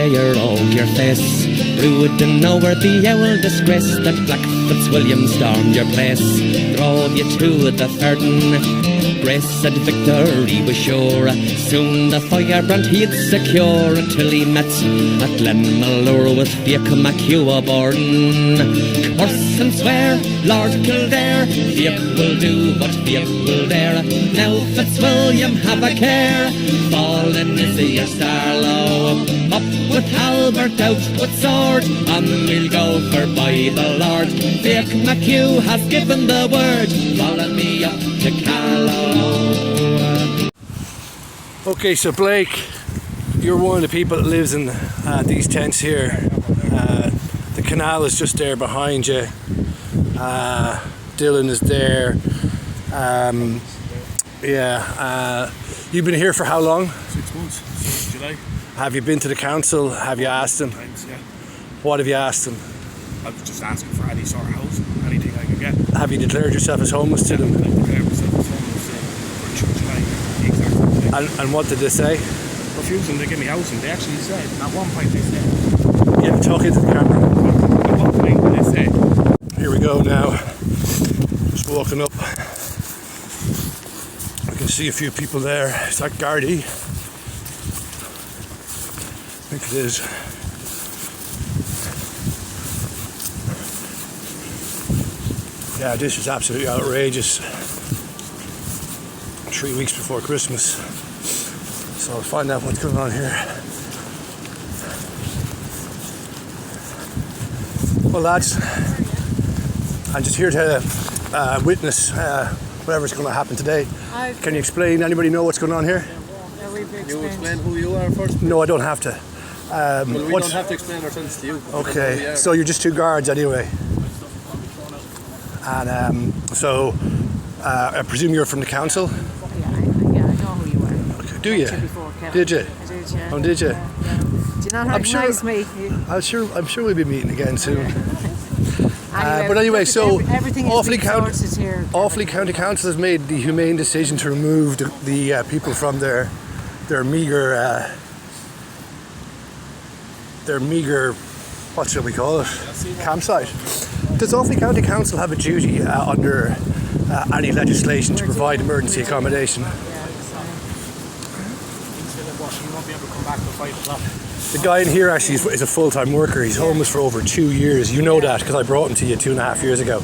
tear out your face. Rude and unworthy owl disgrace that Black Fitzwilliam stormed your place, drove you to the Ferden. Grace and victory was sure. Soon the firebrand he'd secure, until he met at Glenmalure with Fiach MacHugh Borden. Curse and swear, Lord Kildare, Fiach will do what Fiach will dare. Now Fitzwilliam, have a care, fallen is your Starlow. Up with halbert, out with sword, and we'll go for by the Lord. Fiach MacHugh has given the word, follow me up to Carlow. Okay, so Blake, you're one of the people that lives in these tents here. The canal is just there behind you. Dylan is there. You've been here for how long? 6 months, since July. Have you been to the council? Have you asked them? Times, yeah. What have you asked them? I was just asking for any sort of house, anything I could get. Have you declared yourself as homeless to them? I declared myself as homeless for July, the exact day. And what did they say? Refusing to give me housing. They actually said, at one point they said... You have to talk into the camera. At one point they said... Here we go now. Just walking up. I can see a few people there. Is that Gardaí? I think it is. Yeah, this is absolutely outrageous. 3 weeks before Christmas. So I'll find out what's going on here. Well, lads, I'm just here to witness whatever's going to happen today. Can you explain? Anybody know what's going on here? You explain who you are first? No, I don't have to. Well, we don't have to explain ourselves to you. Okay, so you're just two guards anyway. And so I presume you're from the council? Yeah, I know who you are. Okay. Do you? Before, did you? I did, yeah. Oh, did you? Yeah. Do you not recognise me? I'm sure we'll be meeting again soon. Anyway, But anyway, so everything Offaly County Council has made the humane decision to remove the people from their meagre what shall we call it, campsite. Does Offaly County Council have a duty under any legislation to provide emergency accommodation? The guy in here actually is a full-time worker. He's homeless for over 2 years. You know that because I brought him to you 2.5 years ago.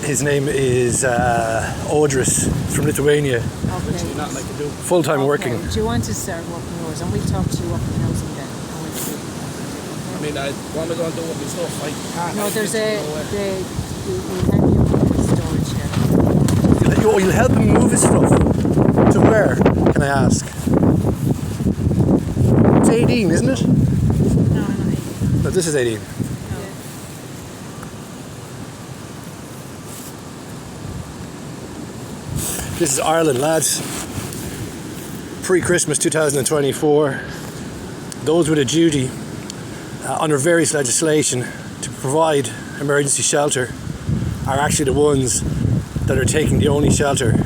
His name is Audris from Lithuania. Okay. Full-time working. Do you want to start working yours? And we'll talk to you up in housing then. And we'll see. I mean, I want to go and do what we stuff. I can't. No, there's we'll help you with the storage here. You'll help him move his stuff? To where, can I ask? It's 18, isn't it? No, not 18. No, this is 18. This is Ireland, lads. Pre-Christmas 2024. Those with a duty under various legislation to provide emergency shelter are actually the ones that are taking the only shelter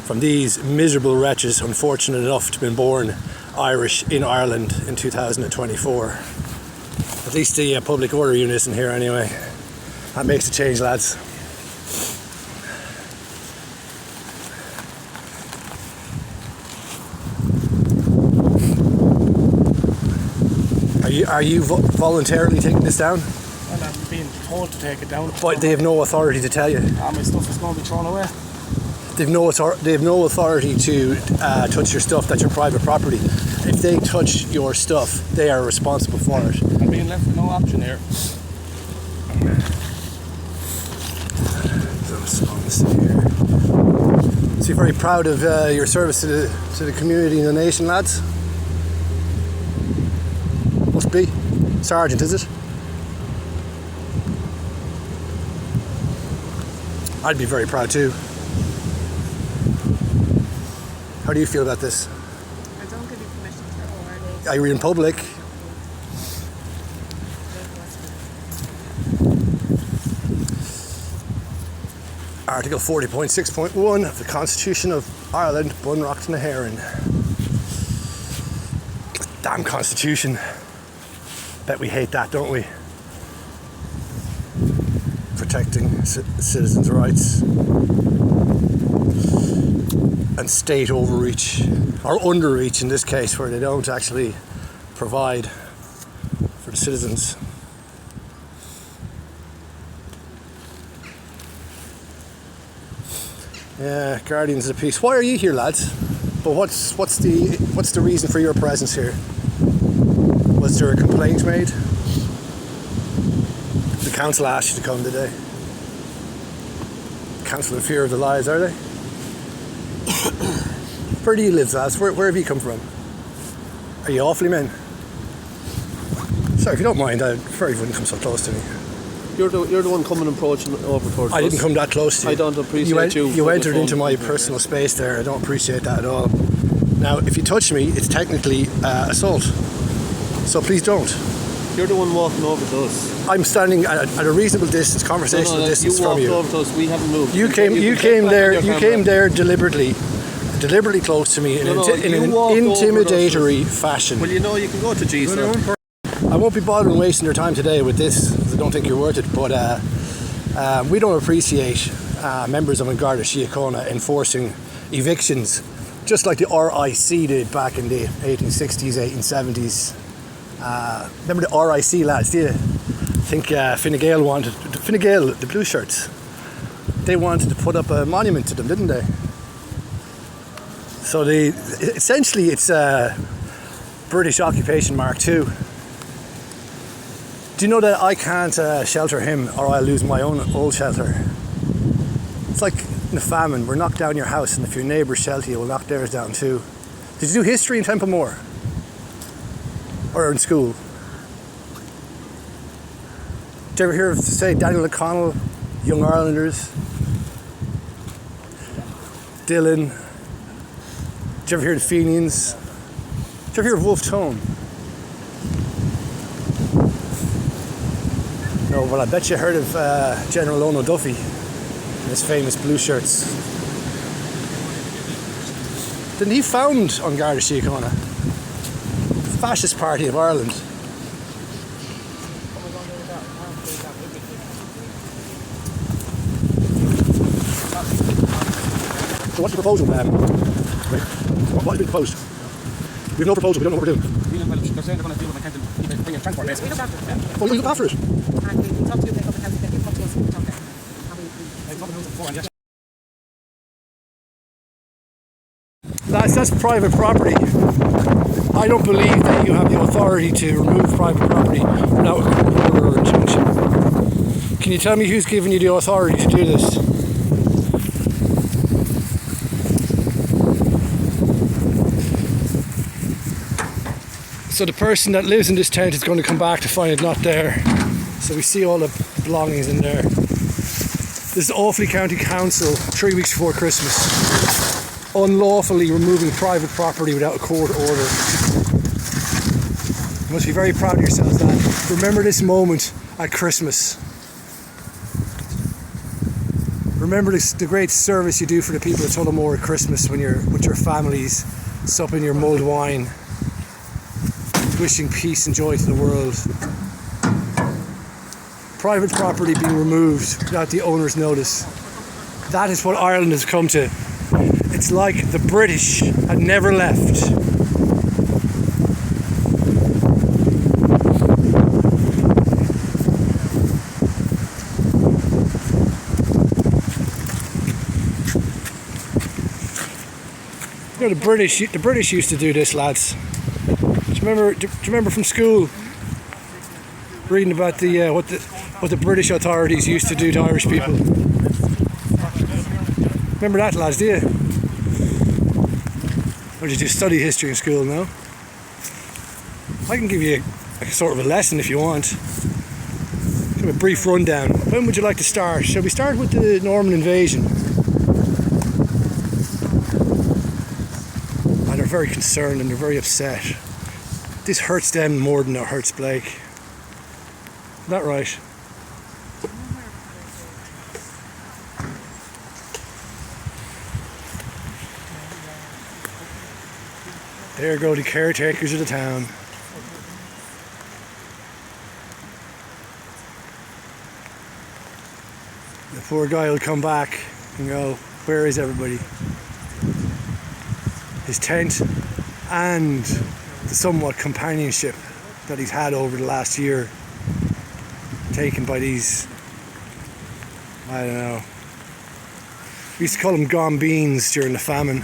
from these miserable wretches unfortunate enough to have been born Irish in Ireland in 2024. At least the public order unit isn't here anyway. That makes a change, lads. Are you voluntarily taking this down? Well, I'm being told to take it down. But they have no authority to tell you. All my stuff is going to be thrown away. They have no authority to touch your stuff. That's your private property. If they touch your stuff, they are responsible for it. I'm being left with no option here. So you're very proud of your service to the community and the nation, lads? Must be. Sergeant, is it? I'd be very proud too. How do you feel about this? I don't give you permission to go. Are you in public? Article 40.6.1 of the Constitution of Ireland, Bunrocht na Heron. Damn Constitution. Bet we hate that, don't we? Protecting citizens' rights. And state overreach, or underreach in this case, where they don't actually provide for the citizens. Yeah, Guardians of the Peace. Why are you here, lads? But what's the reason for your presence here? Was there a complaint made? The council asked you to come today. Council in fear of the lies, are they? Where do you live, lads? Where have you come from? Are you Offaly men? Sorry, if you don't mind, I'd prefer you wouldn't come so close to me. You're the one coming and approaching over towards us. I didn't come that close to you. I don't appreciate you. You entered into my personal space there. I don't appreciate that at all. Now, if you touch me, it's technically assault. So please don't. You're the one walking over to us. I'm standing at a reasonable distance, conversational distance from you. You walked over to us. We haven't moved. You came there deliberately close to me in an intimidatory fashion. Well, you know, you can go to G, sir. I won't be bothering wasting your time today with this, because I don't think you're worth it, but we don't appreciate members of An Garda SÍochána enforcing evictions, just like the RIC did back in the 1860s, 1870s. Remember the RIC lads, do you? I think Fine Gael, the blue shirts, they wanted to put up a monument to them, didn't they? So essentially it's British occupation Mark II. Do you know that I can't shelter him, or I'll lose my own old shelter? It's like in a famine, we're knocked down your house, and if your neighbours shelter you, we'll knock theirs down too. Did you do history in Tullamore? Or in school? Did you ever hear of, say, Daniel O'Connell, Young Irelanders? Dylan? Did you ever hear of the Fenians? Did you ever hear of Wolf Tone? No, well, I bet you heard of General Ono Duffy and his famous blue shirts. Didn't he found An Garda SÍochána, the fascist party of Ireland? So what's the proposal, what is being proposed? We have no proposal, we don't know what we're doing. They're saying they're going to deal with the bring in transport, basically. We look after it. Well, you look after it. And we talk to you about the council, then you come to us and we talk there. Lads, that's private property. I don't believe that you have the authority to remove private property without a court order or injunction. Can you tell me who's given you the authority to do this? So the person that lives in this tent is going to come back to find it not there. So we see all the belongings in there. This is the Offaly County Council 3 weeks before Christmas. Unlawfully removing private property without a court order. You must be very proud of yourselves, lad. Remember this moment at Christmas. Remember the great service you do for the people of Tullamore at Christmas when you're with your families, supping your mulled wine, wishing peace and joy to the world. Private property being removed without the owner's notice. That is what Ireland has come to. It's like the British had never left. You know, the British used to do this, lads. Do you remember from school reading about what the British authorities used to do to Irish people? Remember that, lads, do you? Or did you study history in school now? I can give you a sort of a lesson if you want. Give a brief rundown. When would you like to start? Shall we start with the Norman invasion? And they're very concerned and they're very upset. This hurts them more than it hurts Blake. Is that right? There go the caretakers of the town. The poor guy will come back and go, where is everybody? His tent and the somewhat companionship that he's had over the last year, taken by these, I don't know, we used to call them gone beans during the famine.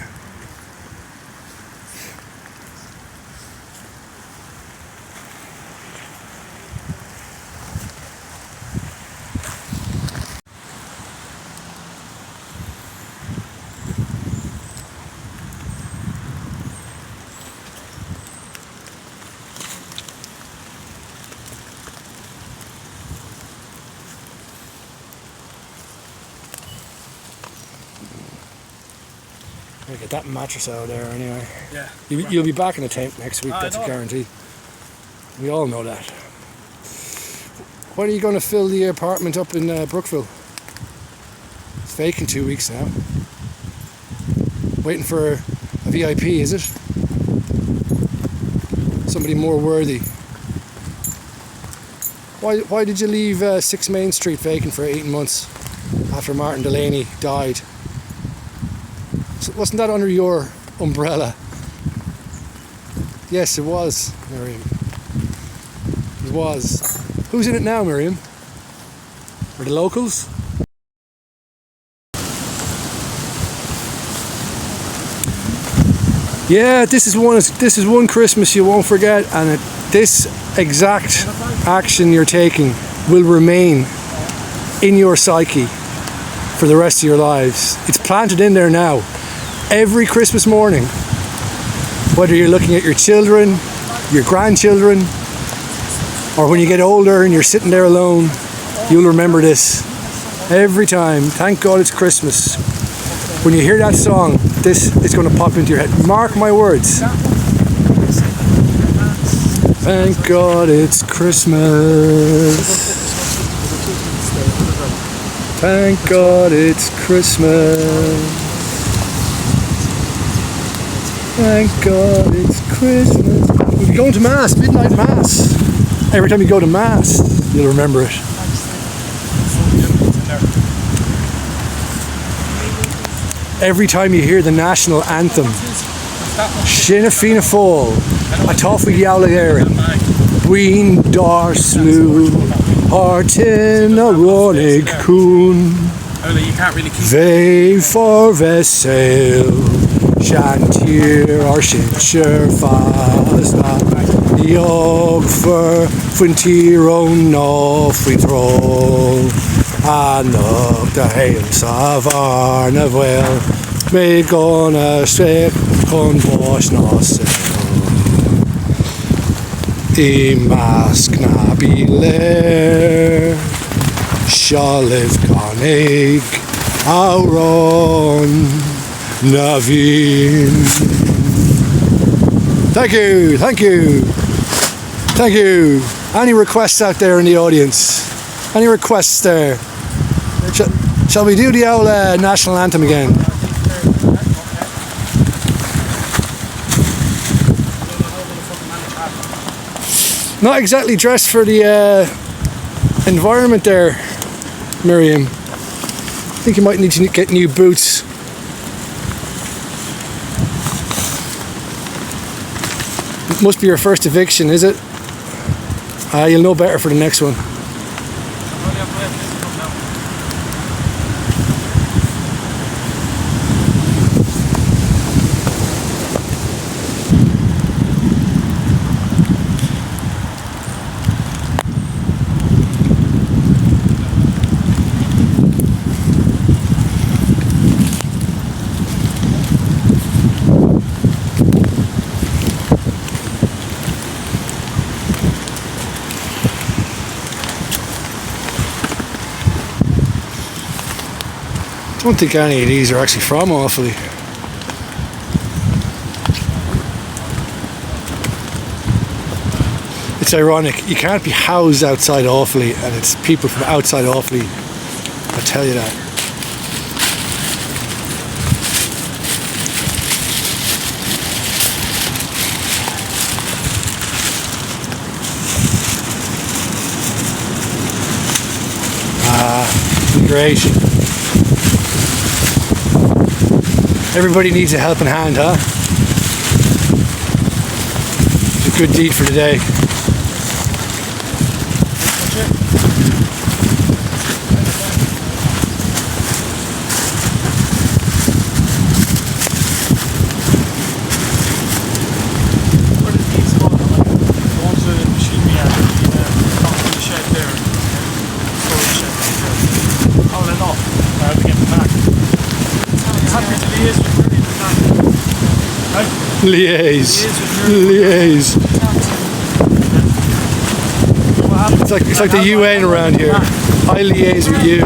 I'll get that mattress out of there anyway. Yeah. You'll be back in the tent next week, that's a guarantee. We all know that. When are you going to fill the apartment up in Brookville? It's vacant 2 weeks now. Waiting for a VIP, is it? Somebody more worthy. Why did you leave 6 Main Street vacant for 18 months after Martin Delaney died? Wasn't that under your umbrella? Yes, it was, Miriam. It was. Who's in it now, Miriam? Are the locals? Yeah, this is one Christmas you won't forget, and this exact action you're taking will remain in your psyche for the rest of your lives. It's planted in there now. Every Christmas morning, whether you're looking at your children, your grandchildren, or when you get older and you're sitting there alone, you'll remember this every time. Thank God it's Christmas. When you hear that song, this is going to pop into your head. Mark my words. Thank God it's Christmas. Thank God it's Christmas. Thank God it's Christmas. We'll be going to Mass, midnight Mass. Every time you go to Mass, you'll remember it. Every time you hear the national anthem, Sinn Fianna Fáil, Atoffi Yowler, Buin Darslu, Artin Aronig Kun, Ve for Vesail. Shantir ar sinir fásna Iog for Funtiro no Fuitro Anog da Hail Savar Navel Made gonna strip con Bosch Nossel I mask na Biler Shaliv Konig Auron Naveen. Thank you, thank you, thank you. Any requests out there in the audience? Any requests there? Shall we do the old national anthem again? Not exactly dressed for the environment there, Miriam. I think you might need to get new boots. It must be your first eviction, is it? You'll know better for the next one. I don't think any of these are actually from Offaly. It's ironic, you can't be housed outside Offaly and it's people from outside Offaly, I tell you that. great. Everybody needs a helping hand, huh? It's a good deed for today. Liaise. It's like the UN around here. I liaise with you.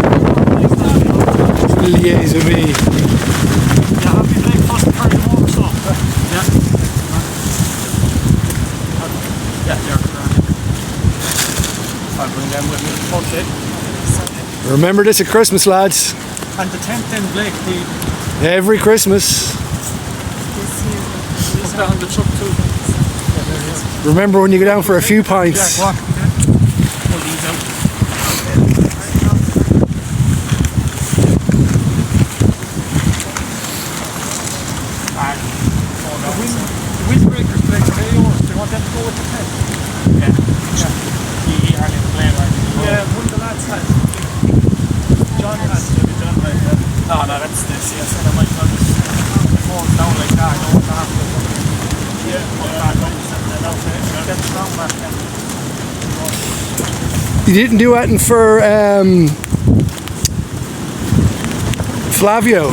You liaise with me. I'll bring them with me. Okay. Remember this at Christmas, lads. And the tent then, Blake, Every Christmas. put that on the truck too. Yeah, there it is. Remember when you go down for a few pints. Yeah, go on. Pull these out. The windbreakers, Blake, are they yours? Do you want them to go with the tent? Yeah. Yeah. Yeah, one of the lads had. John has. John has. No, that's this. Yes, and I might not just fall down like that. I don't want to have to. Yeah, put that up. Get the ground back then. You didn't do anything for Flavio.